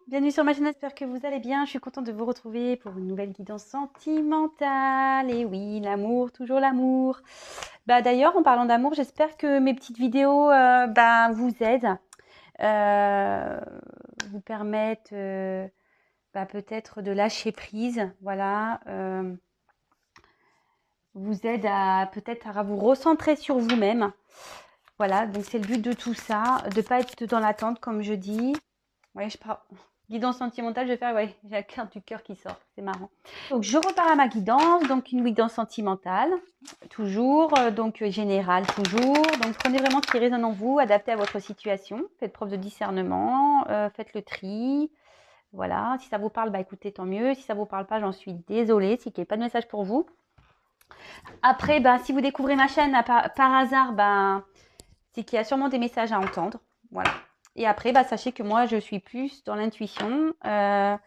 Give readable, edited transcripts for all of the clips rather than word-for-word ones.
bienvenue sur ma chaîne, j'espère que vous allez bien. Je suis contente de vous retrouver pour une nouvelle guidance sentimentale. Et oui, l'amour, toujours l'amour. D'ailleurs, en parlant d'amour, j'espère que mes petites vidéos vous aident, euh, vous permettent peut-être de lâcher prise, voilà, vous aident à peut-être à vous recentrer sur vous-même. Voilà, donc c'est le but de tout ça, de pas être dans l'attente, comme je dis. Ouais, je pars. Guidance sentimentale, je vais faire, ouais, j'ai la carte du cœur qui sort, c'est marrant. Donc, je repars à ma guidance, donc une guidance sentimentale, toujours, générale, toujours. Donc, prenez vraiment ce qui résonne en vous, adaptez à votre situation, faites preuve de discernement, faites le tri. Voilà, si ça vous parle, écoutez, tant mieux. Si ça vous parle pas, j'en suis désolée, c'est qu'il n'y a pas de message pour vous. Après, si vous découvrez ma chaîne par hasard, c'est qu'il y a sûrement des messages à entendre. Voilà. Et après, sachez que moi, je suis plus dans l'intuition que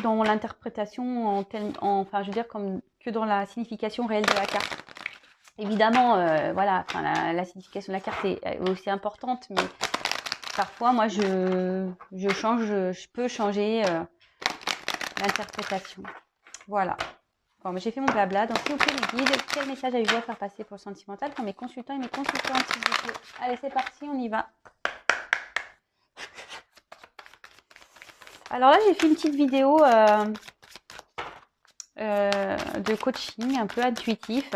dans l'interprétation, enfin, je veux dire, que dans la signification réelle de la carte. Évidemment, voilà, la signification de la carte est aussi importante, mais parfois, moi, je peux changer l'interprétation. Voilà. Bon, j'ai fait mon blabla. Donc, s'il vous plaît, les guides, quel message avez-vous à faire passer pour le sentimental pour mes consultants et mes consultantes, s'il vous plaît? Allez, c'est parti, on y va. Alors là, j'ai fait une petite vidéo de coaching un peu intuitif.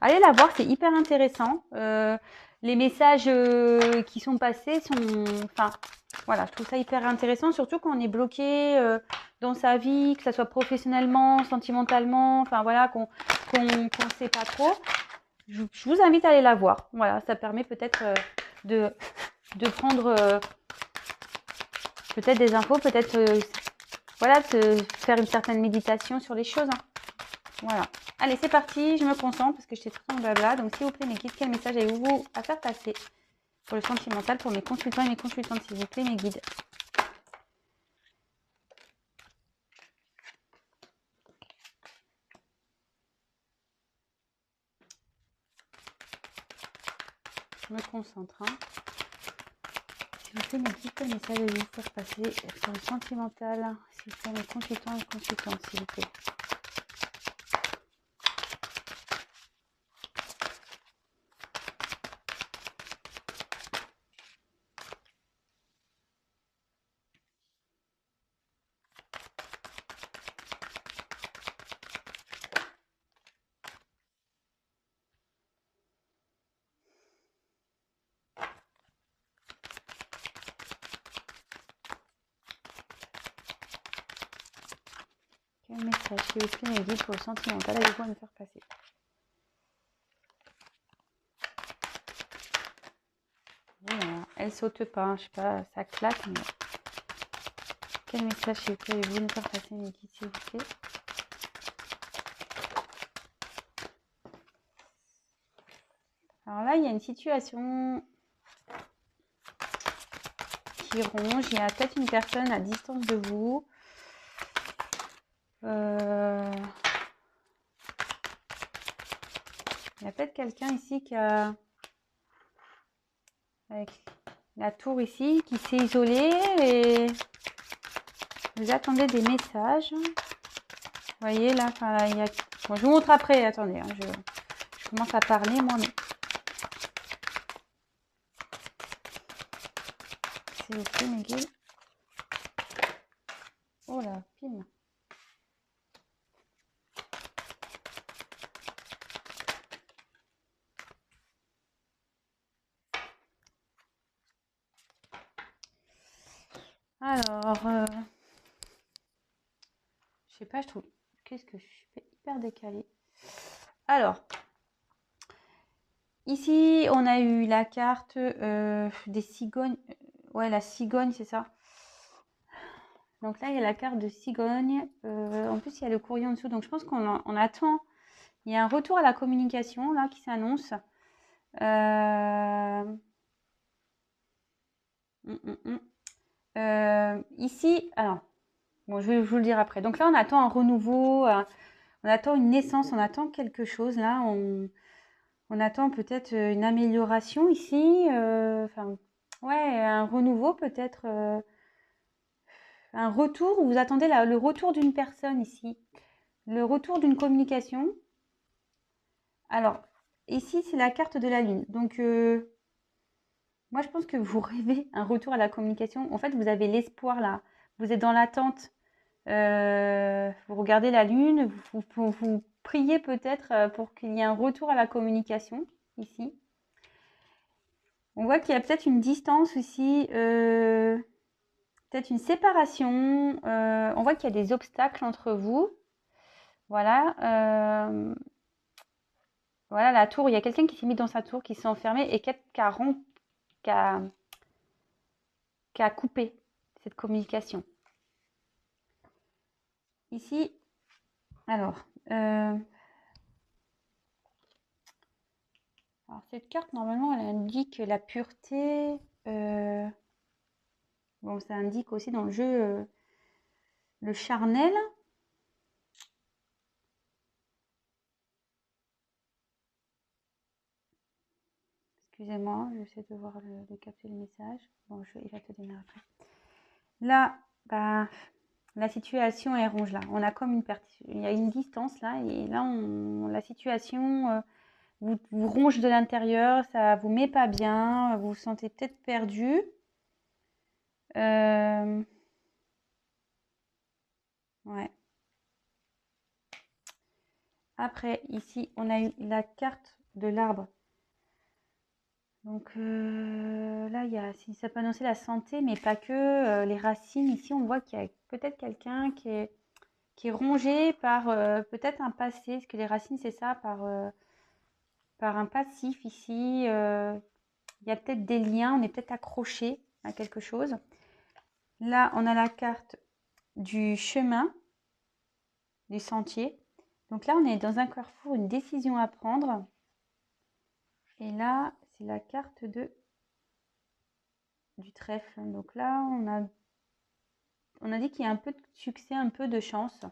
Allez la voir, c'est hyper intéressant. Les messages qui sont passés sont... Enfin, voilà, je trouve ça hyper intéressant, surtout quand on est bloqué dans sa vie, que ce soit professionnellement, sentimentalement, enfin voilà, qu'on ne sait pas trop. Je vous invite à aller la voir. Voilà, ça permet peut-être de prendre peut-être des infos, peut-être voilà, de faire une certaine méditation sur les choses. Hein. Voilà. Allez, c'est parti, je me concentre parce que j'étais tout en blabla. Donc, s'il vous plaît, mes guides, quel message avez-vous à faire passer pour le sentimental, pour mes consultants et mes consultantes, s'il vous plaît, mes guides? Je me concentre. Hein. S'il vous plaît, mes guides, quel message avez-vous à faire passer pour le sentimental, s'il vous plaît, mes consultants et consultantes, s'il vous plaît? Quel message, s'il vous plaît, mes guides, pour le sentimental, avez-vous à me faire passer? Voilà. Elle saute pas, je sais pas, ça claque, mais... Quel message, s'il vous plaît, avez-vous à me faire passer, mes guides, s'il vous plaît? Alors là, il y a une situation qui ronge. Il y a peut-être une personne à distance de vous. Il y a peut-être quelqu'un ici qui a, avec la tour ici, qui s'est isolé et vous attendez des messages. Vous voyez là, il y a... Bon, je vous montre après, attendez, hein, je commence à parler moi, mais... S'il vous plaît, mes guides. Oh là, pim. Alors, je sais pas, je trouve... Qu'est-ce que je suis hyper décalée. Alors, ici, on a eu la carte des cigognes. Ouais, la cigogne, c'est ça. Donc là, il y a la carte de cigogne. En plus, il y a le courrier en dessous. Donc, je pense qu'on attend. Il y a un retour à la communication, là, qui s'annonce. Ici, alors, bon, je vais vous le dire après. Donc là, on attend un renouveau, on attend une naissance, on attend quelque chose. Là, on attend peut-être une amélioration ici. Enfin, Ouais, un renouveau peut-être, un retour, vous attendez le retour d'une personne ici, le retour d'une communication. Alors, ici, c'est la carte de la lune. Donc, moi, je pense que vous rêvez un retour à la communication. En fait, vous avez l'espoir là. Vous êtes dans l'attente. Vous regardez la lune. Vous priez peut-être pour qu'il y ait un retour à la communication ici. On voit qu'il y a peut-être une distance aussi, peut-être une séparation. On voit qu'il y a des obstacles entre vous. Voilà. Voilà la tour. Il y a quelqu'un qui s'est mis dans sa tour, qui s'est enfermé et qui a, qui a coupé cette communication. Ici, alors, cette carte, normalement, elle indique la pureté. Bon, ça indique aussi dans le jeu le charnel. Excusez-moi, j'essaie de voir de capter le message. Bon, il va te donner après. Là, bah, la situation est ronge là. On a comme il y a une distance là, et là, la situation vous ronge de l'intérieur, ça vous met pas bien, vous vous sentez peut-être perdu. Ouais. Après, ici, on a eu la carte de l'arbre. Donc là, ça peut annoncer la santé, mais pas que. Les racines, ici, on voit qu'il y a peut-être quelqu'un qui est rongé par peut-être un passé. Parce que les racines, c'est ça, par un passif ici. Il y a peut-être des liens, on est peut-être accroché à quelque chose. Là, on a la carte du chemin, du sentier. Donc là, on est dans un carrefour, une décision à prendre. Et là, c'est la carte du trèfle. Donc là, on a dit qu'il y a un peu de succès, un peu de chance.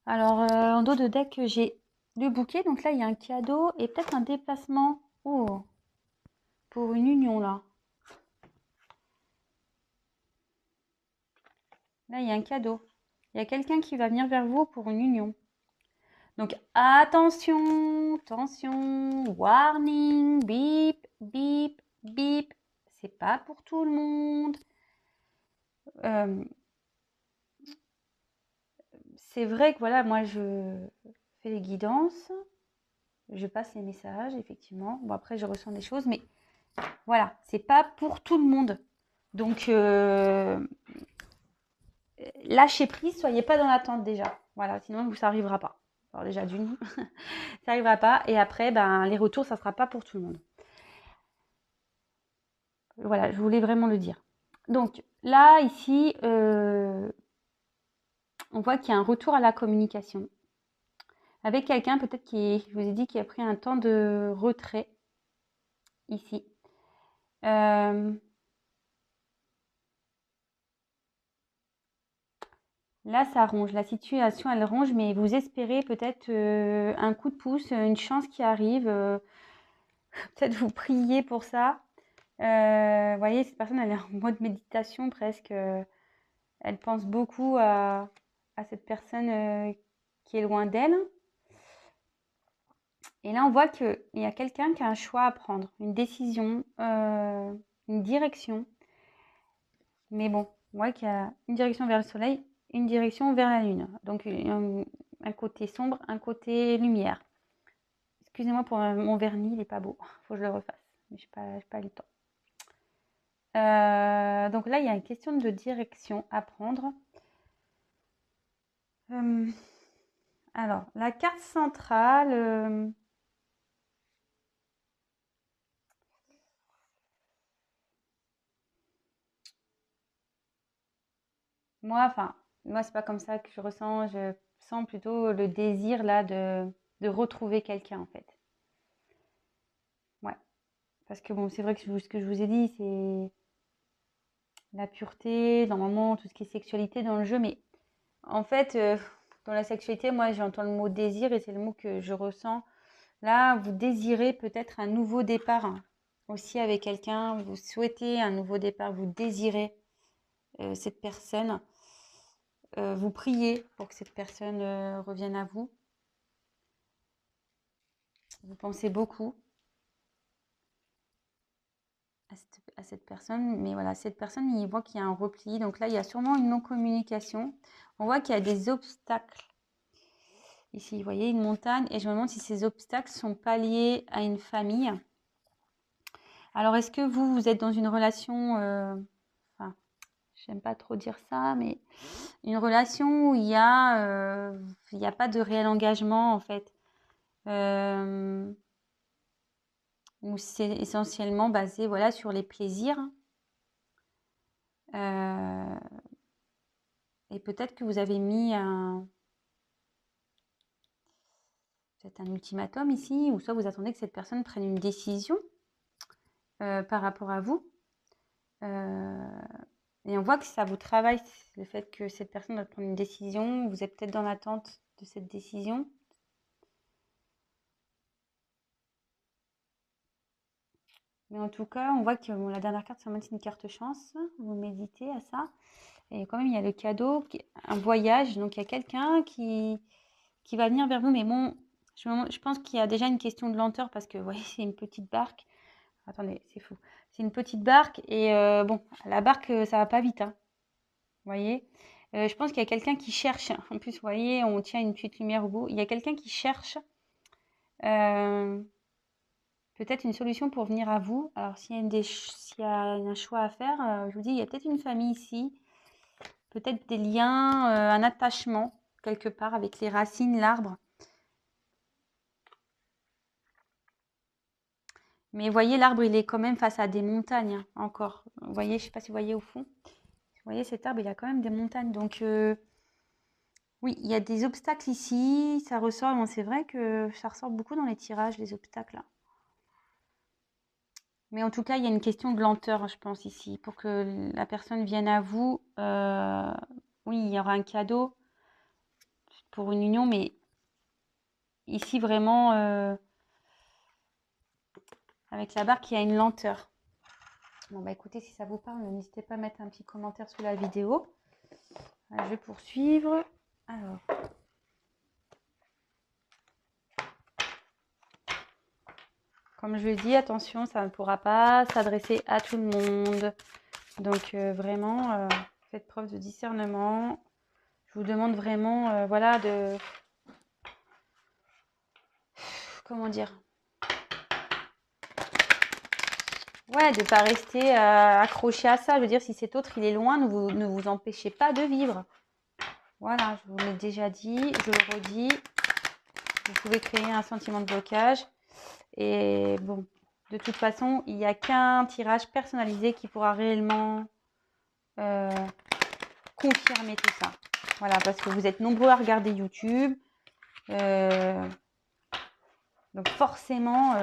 Alors, en dos de deck, j'ai le bouquet. Donc là, il y a un cadeau et peut-être un déplacement. Oh, pour une union, là. Là, il y a un cadeau. Il y a quelqu'un qui va venir vers vous pour une union. Donc, attention, attention, warning, bip, bip, bip. C'est pas pour tout le monde. C'est vrai que voilà, moi, je fais les guidances. Je passe les messages, effectivement. Bon, après, je ressens des choses, mais voilà, c'est pas pour tout le monde. Donc, lâchez prise, soyez pas dans l'attente déjà. Voilà, sinon, ça n'arrivera pas. Alors déjà, d'une, ça n'arrivera pas. Et après, ben, les retours, ça sera pas pour tout le monde. Voilà, je voulais vraiment le dire. Donc, là, ici, on voit qu'il y a un retour à la communication. Avec quelqu'un, peut-être je vous ai dit, qui a pris un temps de retrait, ici. Là, ça ronge. La situation, elle ronge, mais vous espérez peut-être un coup de pouce, une chance qui arrive. Peut-être vous priez pour ça. Vous voyez, cette personne, elle est en mode méditation presque. Elle pense beaucoup à cette personne qui est loin d'elle. Et là, on voit qu'il y a quelqu'un qui a un choix à prendre, une décision, une direction. Mais bon, on voit qu'il y a une direction vers le soleil, une direction vers la lune. Donc, un côté sombre, un côté lumière. Excusez-moi pour mon vernis, il n'est pas beau. Il faut que je le refasse. Mais je n'ai pas le temps. Donc là, il y a une question de direction à prendre. Alors, la carte centrale. Moi, c'est pas comme ça que je ressens. Je sens plutôt le désir là de retrouver quelqu'un en fait. Ouais. Parce que bon, c'est vrai que ce que je vous ai dit, c'est la pureté, normalement, tout ce qui est sexualité dans le jeu. Mais en fait, dans la sexualité, moi, j'entends le mot désir et c'est le mot que je ressens. Là, vous désirez peut-être un nouveau départ, hein. aussi avec quelqu'un, vous souhaitez un nouveau départ, vous désirez cette personne, vous priez pour que cette personne revienne à vous. Vous pensez beaucoup à cette personne, mais voilà, cette personne, il voit qu'il y a un repli. Donc là, il y a sûrement une non-communication. On voit qu'il y a des obstacles. Ici, vous voyez une montagne, et je me demande si ces obstacles sont pas liés à une famille. Alors, est-ce que vous êtes dans une relation, enfin, j'aime pas trop dire ça, mais une relation où il y a pas de réel engagement, en fait. Où c'est essentiellement basé, voilà, sur les plaisirs. Et peut-être que vous avez mis peut-être un ultimatum ici, ou soit vous attendez que cette personne prenne une décision par rapport à vous. Et on voit que ça vous travaille, le fait que cette personne doit prendre une décision. Vous êtes peut-être dans l'attente de cette décision. Mais en tout cas, on voit que la dernière carte, c'est une carte chance. Vous méditez à ça. Et quand même, il y a le cadeau, un voyage. Donc, il y a quelqu'un qui va venir vers vous. Mais bon, je pense qu'il y a déjà une question de lenteur parce que, vous voyez, c'est une petite barque. Attendez, c'est fou. C'est une petite barque et bon, la barque, ça va pas vite, hein. Vous voyez? Je pense qu'il y a quelqu'un qui cherche. En plus, vous voyez, on tient une petite lumière au bout. Il y a quelqu'un qui cherche peut-être une solution pour venir à vous. Alors, s'il y a un choix à faire, je vous dis, il y a peut-être une famille ici, peut-être des liens, un attachement quelque part avec les racines, l'arbre. Mais vous voyez, l'arbre, il est quand même face à des montagnes, hein, encore. Vous voyez, je ne sais pas si vous voyez au fond. Vous voyez, cet arbre, il a quand même des montagnes. Donc, oui, il y a des obstacles ici. Ça ressort. Bon, c'est vrai que ça ressort beaucoup dans les tirages, les obstacles, là. Mais en tout cas, il y a une question de lenteur, je pense, ici. Pour que la personne vienne à vous, oui, il y aura un cadeau pour une union, mais ici, vraiment, avec la barque, il y a une lenteur. Bon, bah écoutez, si ça vous parle, n'hésitez pas à mettre un petit commentaire sous la vidéo. Je vais poursuivre. Alors. Comme je le dis, attention, ça ne pourra pas s'adresser à tout le monde. Donc vraiment, faites preuve de discernement. Je vous demande vraiment, voilà, de... Comment dire? Ouais, de ne pas rester accroché à ça. Je veux dire, si cet autre, il est loin, ne vous empêchez pas de vivre. Voilà, je vous l'ai déjà dit, je le redis. Vous pouvez créer un sentiment de blocage. Et bon, de toute façon, il n'y a qu'un tirage personnalisé qui pourra réellement confirmer tout ça. Voilà, parce que vous êtes nombreux à regarder YouTube. Donc forcément,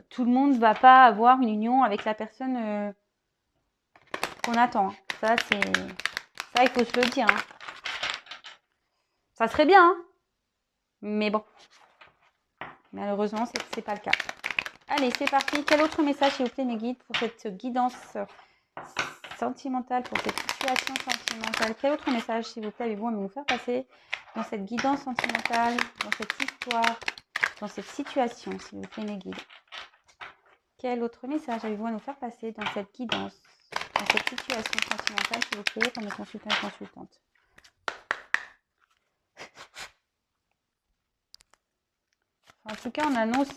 tout le monde ne va pas avoir une union avec la personne qu'on attend. Ça, il faut se le dire, hein. Ça serait bien, hein, mais bon. Malheureusement, c'est pas le cas. Allez, c'est parti. Quel autre message, s'il vous plaît, mes guides, pour cette guidance sentimentale, pour cette situation sentimentale? Quel autre message, s'il vous plaît, avez-vous à me faire passer dans cette guidance sentimentale, dans cette histoire, dans cette situation, s'il vous plaît, mes guides? Quel autre message avez-vous à nous faire passer dans cette guidance, dans cette situation sentimentale, s'il vous plaît, pour mes consultants et consultantes? En tout cas, on annonce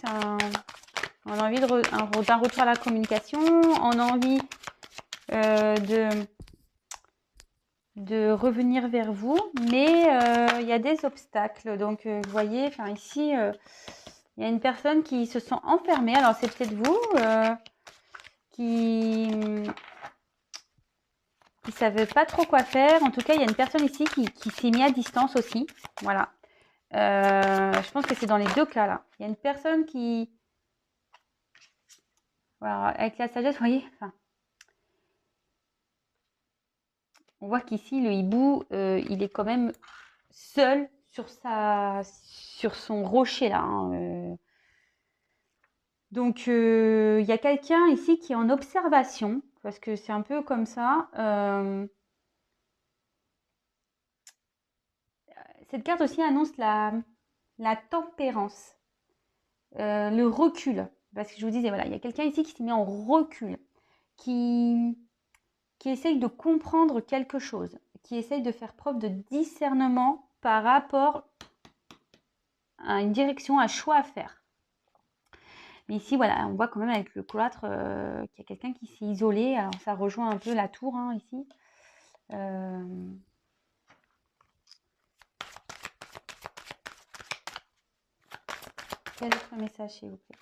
on a envie d'un retour à la communication, on a envie de revenir vers vous, mais il y a des obstacles. Donc, vous voyez, ici, il y a une personne qui se sent enfermée. Alors, c'est peut-être vous qui ne savait pas trop quoi faire. En tout cas, il y a une personne ici qui s'est mise à distance aussi. Voilà. Je pense que c'est dans les deux cas là. Il y a une personne qui... Voilà, avec la sagesse, vous voyez, on voit qu'ici, le hibou, il est quand même seul sur son rocher là, hein. Donc, il y a quelqu'un ici qui est en observation, parce que c'est un peu comme ça. Cette carte aussi annonce la tempérance, le recul. Parce que je vous disais, voilà, il y a quelqu'un ici qui s'est mis en recul, qui essaye de comprendre quelque chose, qui essaye de faire preuve de discernement par rapport à une direction, un choix à faire. Mais ici, voilà, on voit quand même avec le cloître qu'il y a quelqu'un qui s'est isolé. Alors, ça rejoint un peu la tour, hein, ici. Quel autre message, s'il vous plaît?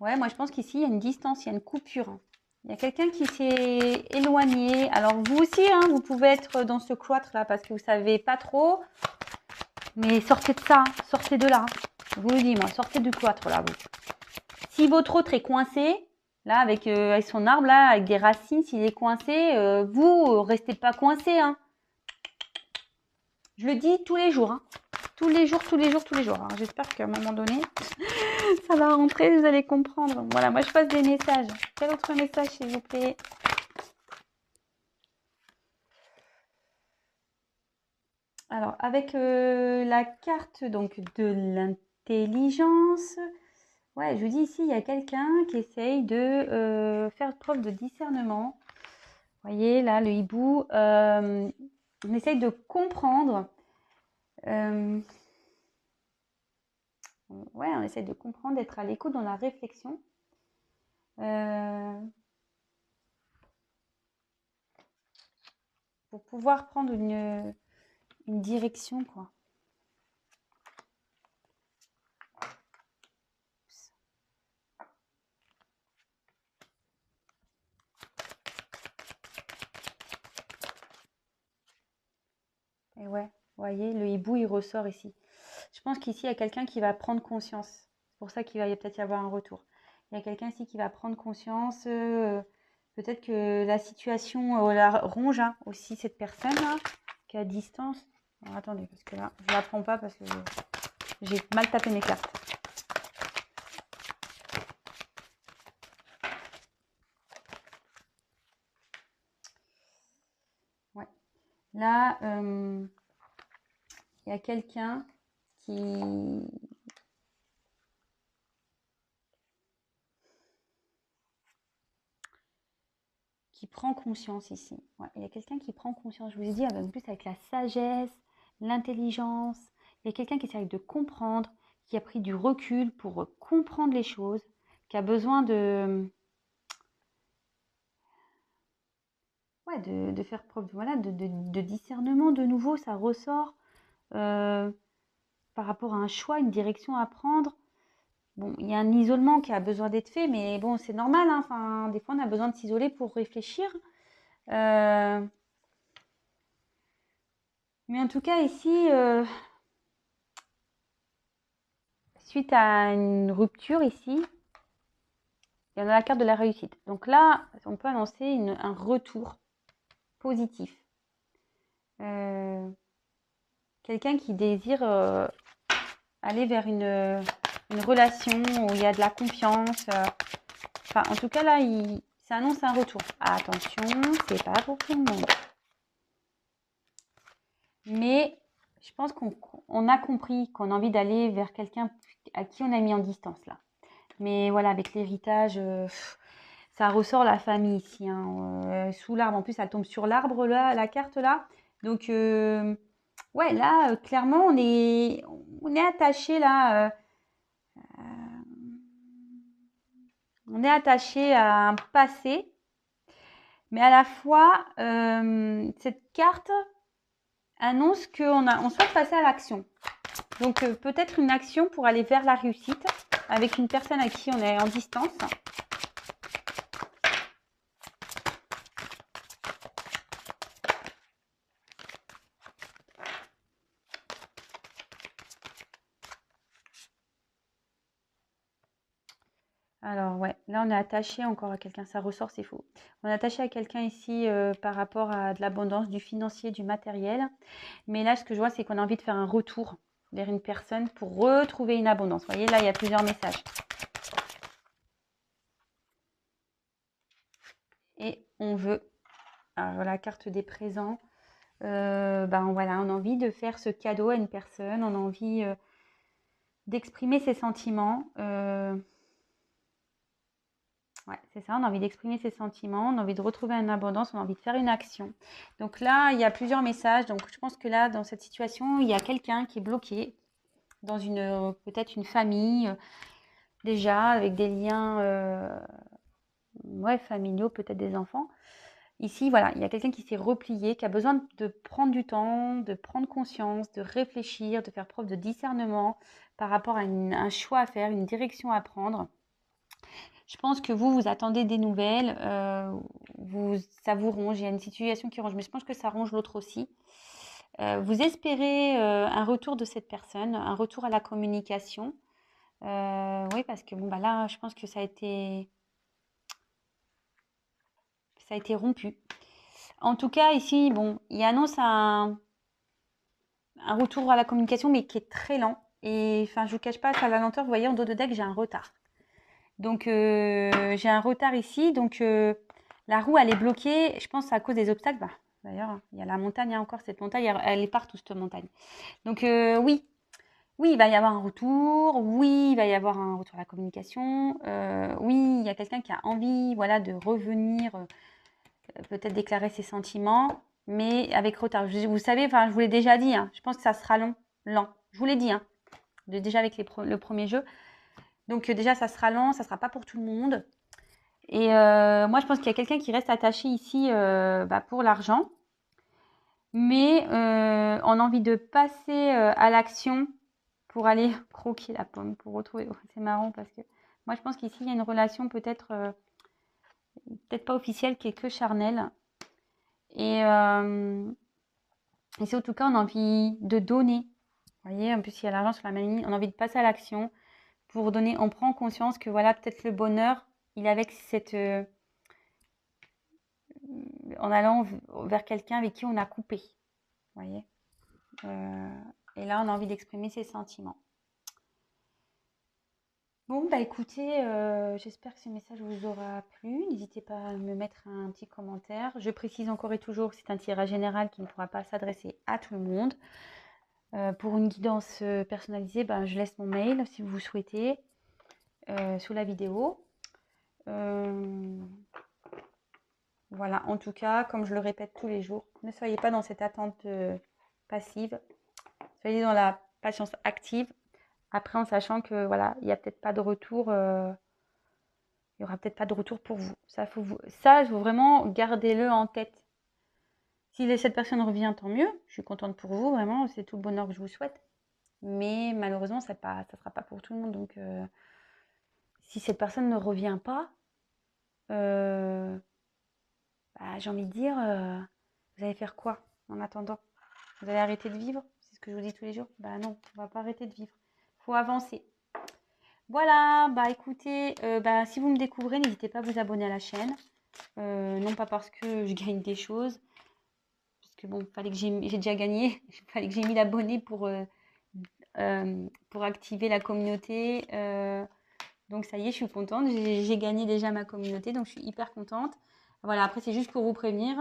Ouais, moi, je pense qu'ici, il y a une distance, il y a une coupure. Hein. Il y a quelqu'un qui s'est éloigné. Alors, vous aussi, hein, vous pouvez être dans ce cloître-là parce que vous ne savez pas trop. Mais sortez de ça, sortez de là. Je vous le dis, moi, sortez du cloître, là, vous. Si votre autre est coincé, là, avec son arbre, là, avec des racines, s'il est coincé, vous, restez pas coincé, hein. Je le dis tous les jours, hein. Tous les jours, tous les jours, tous les jours. Alors, j'espère qu'à un moment donné, ça va rentrer, vous allez comprendre. Voilà, moi, je passe des messages. Quel autre message, s'il vous plaît? Alors, avec la carte donc de l'intelligence, ouais, je vous dis ici, il y a quelqu'un qui essaye de faire preuve de discernement. Vous voyez, là, le hibou, on essaye de comprendre. Ouais, on essaye de comprendre, d'être à l'écoute dans la réflexion. Pour pouvoir prendre une direction, quoi. Et ouais, vous voyez, le hibou, il ressort ici. Je pense qu'ici, il y a quelqu'un qui va prendre conscience. C'est pour ça qu'il va peut-être y avoir un retour. Il y a quelqu'un ici qui va prendre conscience. Peut-être que la situation la ronge hein, aussi cette personne-là, qui est à distance. Alors, attendez, parce que là, je ne la prends pas parce que j'ai mal tapé mes cartes. Ouais. Là, il y a quelqu'un qui prend conscience ici. Ouais, il y a quelqu'un qui prend conscience. Je vous ai dit, en plus avec la sagesse, l'intelligence, il y a quelqu'un qui essaie de comprendre, qui a pris du recul pour comprendre les choses, qui a besoin de faire preuve voilà, de discernement de nouveau, ça ressort par rapport à un choix, une direction à prendre. Bon, il y a un isolement qui a besoin d'être fait, mais bon, c'est normal. Hein. Enfin, des fois, on a besoin de s'isoler pour réfléchir. Mais en tout cas, ici, suite à une rupture ici, il y en a la carte de la réussite. Donc là, on peut annoncer un retour positif. Quelqu'un qui désire aller vers une relation où il y a de la confiance. Enfin, en tout cas, là, ça annonce un retour. Attention, c'est pas pour tout le monde. Mais je pense qu'on a compris qu'on a envie d'aller vers quelqu'un à qui on a mis en distance, là. Mais voilà, avec l'héritage, ça ressort la famille ici. Hein, sous l'arbre, en plus, elle tombe sur l'arbre, là, la carte, là. Donc, ouais, là, clairement, on est attaché, là. On est attaché à un passé. Mais à la fois, cette carte annonce qu'on souhaite passer à l'action. Donc, peut-être une action pour aller vers la réussite avec une personne à qui on est en distance. Alors, ouais, là, on est attaché encore à quelqu'un. Ça ressort, c'est faux. On est attaché à quelqu'un ici par rapport à de l'abondance, du financier, du matériel. Mais là, ce que je vois, c'est qu'on a envie de faire un retour vers une personne pour retrouver une abondance. Vous voyez, là, il y a plusieurs messages. Et on veut, alors la carte des présents, voilà, on a envie de faire ce cadeau à une personne, on a envie d'exprimer ses sentiments. Ouais, c'est ça, on a envie d'exprimer ses sentiments, on a envie de retrouver une abondance, on a envie de faire une action. Donc là, il y a plusieurs messages. Donc je pense que là, dans cette situation, il y a quelqu'un qui est bloqué dans peut-être une famille, déjà, avec des liens familiaux, peut-être des enfants. Ici, voilà, il y a quelqu'un qui s'est replié, qui a besoin de prendre du temps, de prendre conscience, de réfléchir, de faire preuve de discernement par rapport à un choix à faire, une direction à prendre. Je pense que vous attendez des nouvelles, ça vous ronge, il y a une situation qui ronge, mais je pense que ça ronge l'autre aussi. Vous espérez un retour de cette personne, un retour à la communication. Oui, parce que bon, bah là, je pense que ça a été rompu. En tout cas, ici, bon, il annonce un retour à la communication, mais qui est très lent. Et enfin, je vous cache pas, ça la lenteur, vous voyez, en dos de deck, j'ai un retard. Donc, j'ai un retard ici. Donc, la roue, elle est bloquée. Je pense à cause des obstacles. Bah, d'ailleurs, il y a la montagne, encore cette montagne, elle est partout, cette montagne. Donc, oui. Oui, il va y avoir un retour. Oui, il va y avoir un retour à la communication. Oui, il y a quelqu'un qui a envie, voilà, de revenir, peut-être déclarer ses sentiments, mais avec retard. Vous savez, enfin, je vous l'ai déjà dit, hein, je pense que ça sera lent. Je vous l'ai dit, hein, déjà avec le premier jeu. Donc déjà, ça sera lent, ça sera pas pour tout le monde. Et moi, je pense qu'il y a quelqu'un qui reste attaché ici pour l'argent, mais on a envie de passer à l'action pour aller croquer la pomme, pour retrouver. Oh, c'est marrant parce que moi, je pense qu'ici, il y a une relation peut-être pas officielle, qui est que charnelle. Et c'est en tout cas, on a envie de donner. Vous voyez, en plus, il y a l'argent sur la mamie, on a envie de passer à l'action pour donner. On prend conscience que voilà, peut-être le bonheur, il est avec en allant vers quelqu'un avec qui on a coupé. Vous voyez. Et là, on a envie d'exprimer ses sentiments. Bon, bah écoutez, j'espère que ce message vous aura plu. N'hésitez pas à me mettre un petit commentaire. Je précise encore et toujours que c'est un tirage général qui ne pourra pas s'adresser à tout le monde. Pour une guidance personnalisée, je laisse mon mail si vous souhaitez sous la vidéo. Voilà, en tout cas, comme je le répète tous les jours, ne soyez pas dans cette attente passive. Soyez dans la patience active. Après, en sachant que voilà, il n'y a peut-être pas de retour. Il n'y aura peut-être pas de retour pour vous. Ça, faut vraiment gardez-le en tête. Si cette personne revient, tant mieux. Je suis contente pour vous, vraiment. C'est tout le bonheur que je vous souhaite. Mais malheureusement, ça ne sera pas pour tout le monde. Donc, si cette personne ne revient pas, j'ai envie de dire, vous allez faire quoi en attendant? Vous allez arrêter de vivre? C'est ce que je vous dis tous les jours. Bah non, on va pas arrêter de vivre. Il faut avancer. Voilà, écoutez, si vous me découvrez, n'hésitez pas à vous abonner à la chaîne. Non pas parce que je gagne des choses, parce que bon, fallait que j'ai déjà gagné, il fallait que j'ai mis l'abonné pour activer la communauté. Donc ça y est, je suis contente, j'ai gagné déjà ma communauté, donc je suis hyper contente. Voilà, après c'est juste pour vous prévenir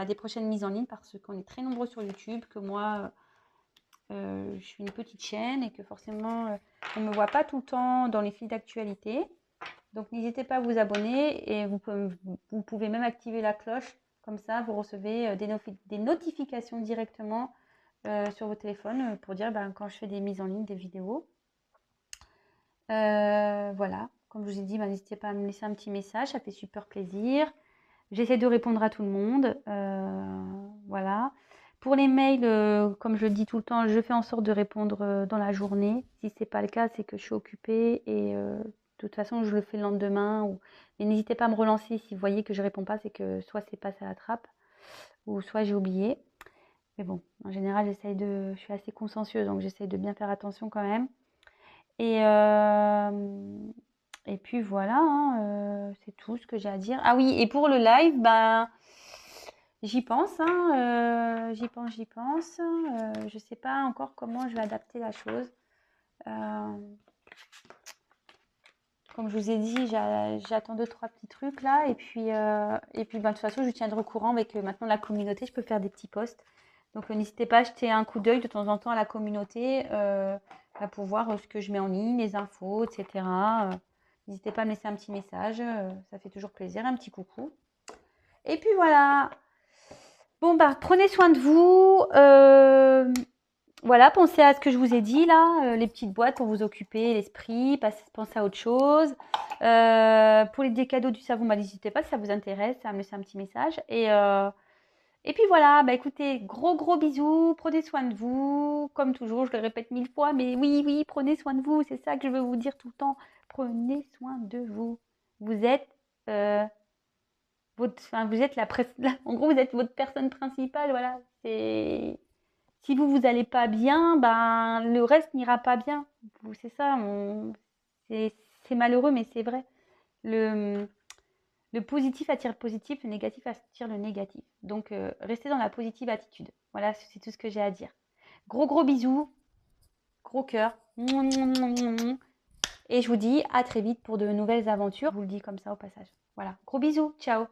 des prochaines mises en ligne, parce qu'on est très nombreux sur YouTube, que moi je suis une petite chaîne et que forcément on ne me voit pas tout le temps dans les fils d'actualité. Donc n'hésitez pas à vous abonner et vous pouvez même activer la cloche, comme ça vous recevez des notifications directement sur vos téléphones pour dire quand je fais des mises en ligne, des vidéos. Voilà, comme je vous ai dit, n'hésitez pas à me laisser un petit message, ça fait super plaisir. J'essaie de répondre à tout le monde. Voilà. Pour les mails, comme je le dis tout le temps, je fais en sorte de répondre dans la journée. Si ce n'est pas le cas, c'est que je suis occupée et de toute façon, je le fais le lendemain. Mais n'hésitez pas à me relancer si vous voyez que je ne réponds pas, c'est que soit c'est passé à la trappe ou soit j'ai oublié. Mais bon, en général, je suis assez consciencieuse, donc j'essaie de bien faire attention quand même. Et puis voilà, hein, c'est tout ce que j'ai à dire. Ah oui, et pour le live, j'y pense, hein, j'y pense. Je sais pas encore comment je vais adapter la chose. Comme je vous ai dit, j'attends 2-3 petits trucs là. Et puis de toute façon, je tiendrai au courant avec maintenant la communauté. Je peux faire des petits posts. Donc n'hésitez pas à jeter un coup d'œil de temps en temps à la communauté pour voir ce que je mets en ligne, les infos, etc. N'hésitez pas à me laisser un petit message. Ça fait toujours plaisir. Un petit coucou. Et puis voilà. Bon, bah, prenez soin de vous. Voilà, pensez à ce que je vous ai dit là, les petites boîtes pour vous occuper l'esprit, pensez à autre chose. Pour des cadeaux du savon, bah, n'hésitez pas si ça vous intéresse à me laisser un petit message. Et puis voilà, bah écoutez, gros bisous, prenez soin de vous. Comme toujours, je le répète 1000 fois, mais oui, prenez soin de vous, c'est ça que je veux vous dire tout le temps. Prenez soin de vous. Vous êtes vous êtes en gros, vous êtes votre personne principale, voilà. Si vous allez pas bien, ben le reste n'ira pas bien. C'est ça, c'est malheureux, mais c'est vrai. Le, le positif attire le positif, le négatif attire le négatif. Donc, restez dans la positive attitude. Voilà, c'est tout ce que j'ai à dire. Gros bisous, gros cœur. Et je vous dis à très vite pour de nouvelles aventures. Je vous le dis comme ça au passage. Voilà, gros bisous, ciao.